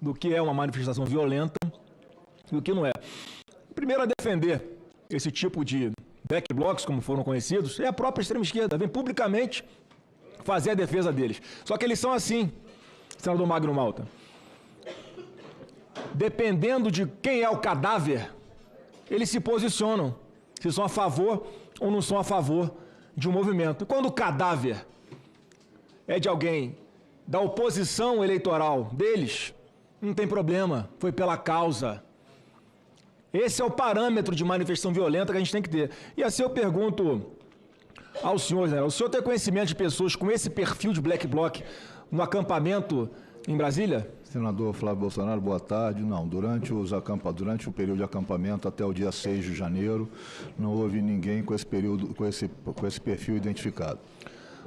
do que é uma manifestação violenta e o que não é. O primeiro a defender esse tipo de black blocs, como foram conhecidos, é a própria extrema-esquerda, vem publicamente fazer a defesa deles. Só que eles são assim, senador Magno Malta. Dependendo de quem é o cadáver, eles se posicionam, se são a favor ou não são a favor de um movimento. E quando o cadáver é de alguém da oposição eleitoral deles, não tem problema, foi pela causa. Esse é o parâmetro de manifestação violenta que a gente tem que ter. E assim eu pergunto ao senhor, né? O senhor tem conhecimento de pessoas com esse perfil de black bloc no acampamento em Brasília? Senador Flávio Bolsonaro, boa tarde. Não, durante o período de acampamento até o dia 6 de janeiro, não houve ninguém com esse perfil identificado.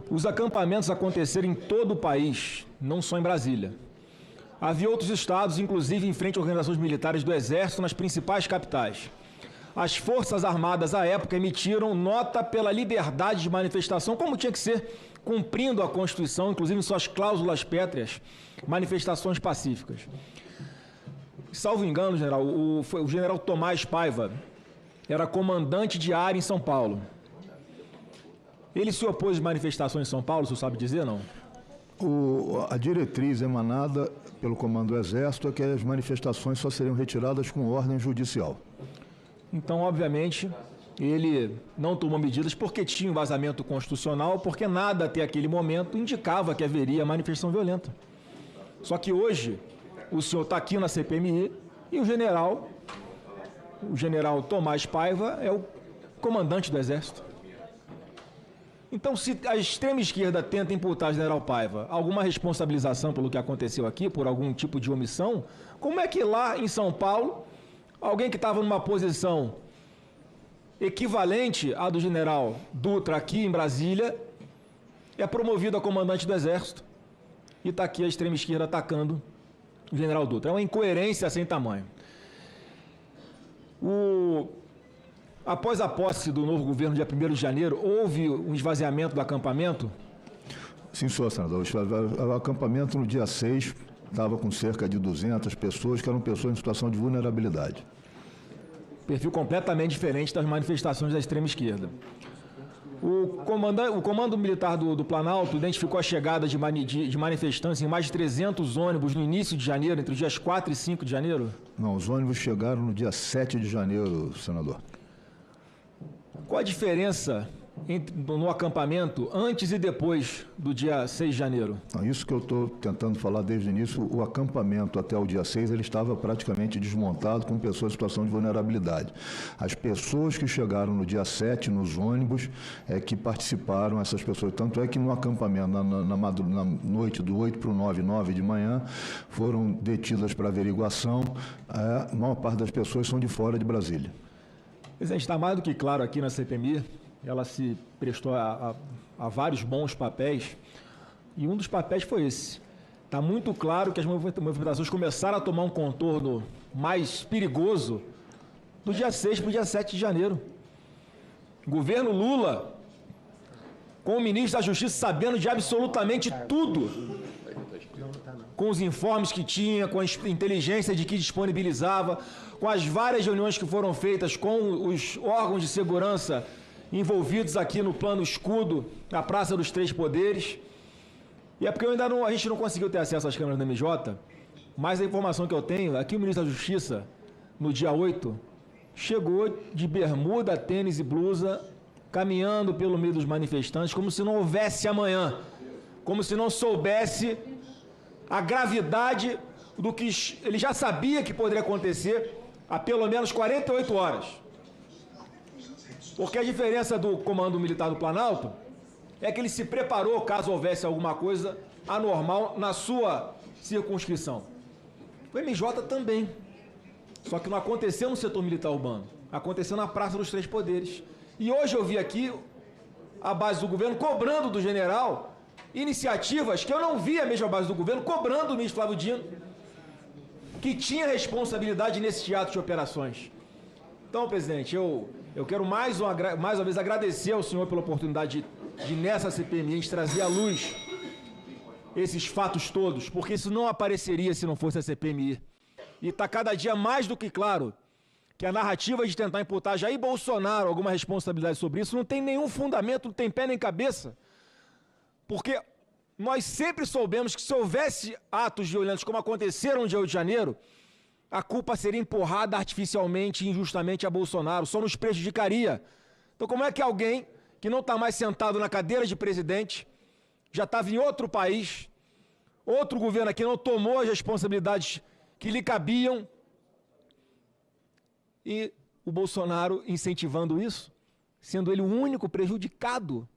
Os acampamentos aconteceram em todo o país, não só em Brasília. Havia outros estados, inclusive em frente a organizações militares do Exército nas principais capitais. As Forças Armadas, à época, emitiram nota pela liberdade de manifestação, como tinha que ser, cumprindo a Constituição, inclusive em suas cláusulas pétreas, manifestações pacíficas. Salvo engano, general, o general Tomás Paiva era comandante de área em São Paulo. Ele se opôs às manifestações em São Paulo, o senhor sabe dizer, não? A diretriz emanada pelo Comando do Exército é que as manifestações só seriam retiradas com ordem judicial. Então, obviamente, ele não tomou medidas porque tinha um vazamento constitucional, porque nada até aquele momento indicava que haveria manifestação violenta. Só que hoje, o senhor está aqui na CPMI e o general Tomás Paiva é o comandante do Exército. Então, se a extrema-esquerda tenta imputar ao general Paiva alguma responsabilização pelo que aconteceu aqui, por algum tipo de omissão, como é que lá em São Paulo, alguém que estava numa posição equivalente à do general Dutra aqui em Brasília é promovido a comandante do Exército e está aqui a extrema-esquerda atacando o general Dutra? É uma incoerência sem tamanho. Após a posse do novo governo, dia 1º de janeiro, houve um esvaziamento do acampamento? Sim, senador. O acampamento no dia 6 estava com cerca de 200 pessoas, que eram pessoas em situação de vulnerabilidade. Perfil completamente diferente das manifestações da extrema-esquerda. O comando militar do Planalto identificou a chegada de manifestantes em mais de 300 ônibus no início de janeiro, entre os dias 4 e 5 de janeiro? Não, os ônibus chegaram no dia 7 de janeiro, senador. Qual a diferença no acampamento antes e depois do dia 6 de janeiro? Isso que eu estou tentando falar desde o início. O acampamento até o dia 6 ele estava praticamente desmontado com pessoas em situação de vulnerabilidade. As pessoas que chegaram no dia 7 nos ônibus é que participaram, essas pessoas. Tanto é que no acampamento, na noite do 8 para o 9 de manhã, foram detidas para averiguação. A maior parte das pessoas são de fora de Brasília. Presidente, está mais do que claro aqui na CPMI, ela se prestou a vários bons papéis, e um dos papéis foi esse. Está muito claro que as movimentações começaram a tomar um contorno mais perigoso do dia 6 para o dia 7 de janeiro. O governo Lula, com o ministro da Justiça sabendo de absolutamente tudo, com os informes que tinha, com a inteligência de que disponibilizava, com as várias reuniões que foram feitas com os órgãos de segurança envolvidos aqui no plano escudo, na Praça dos Três Poderes. E é porque a gente não conseguiu ter acesso às câmeras da MJ, mas a informação que eu tenho é que o ministro da Justiça, no dia 8, chegou de bermuda, tênis e blusa, caminhando pelo meio dos manifestantes, como se não houvesse amanhã, como se não soubesse a gravidade do que ele já sabia que poderia acontecer há pelo menos 48 horas. Porque a diferença do Comando Militar do Planalto é que ele se preparou caso houvesse alguma coisa anormal na sua circunscrição. O MJ também. Só que não aconteceu no setor militar urbano, aconteceu na Praça dos Três Poderes. E hoje eu vi aqui a base do governo cobrando do general iniciativas que eu não vi a mesma base do governo cobrando do ministro Flávio Dino, que tinha responsabilidade nesse teatro de operações. Então, presidente, eu quero mais uma vez agradecer ao senhor pela oportunidade de nessa CPMI, a gente trazer à luz esses fatos todos, porque isso não apareceria se não fosse a CPMI. E está cada dia mais do que claro que a narrativa de tentar imputar Jair Bolsonaro alguma responsabilidade sobre isso não tem nenhum fundamento, não tem pé nem cabeça. Porque nós sempre soubemos que se houvesse atos violentos como aconteceram no dia 8 de janeiro, a culpa seria empurrada artificialmente e injustamente a Bolsonaro, só nos prejudicaria. Então como é que alguém que não está mais sentado na cadeira de presidente, já estava em outro país, outro governo aqui não tomou as responsabilidades que lhe cabiam, e o Bolsonaro incentivando isso, sendo ele o único prejudicado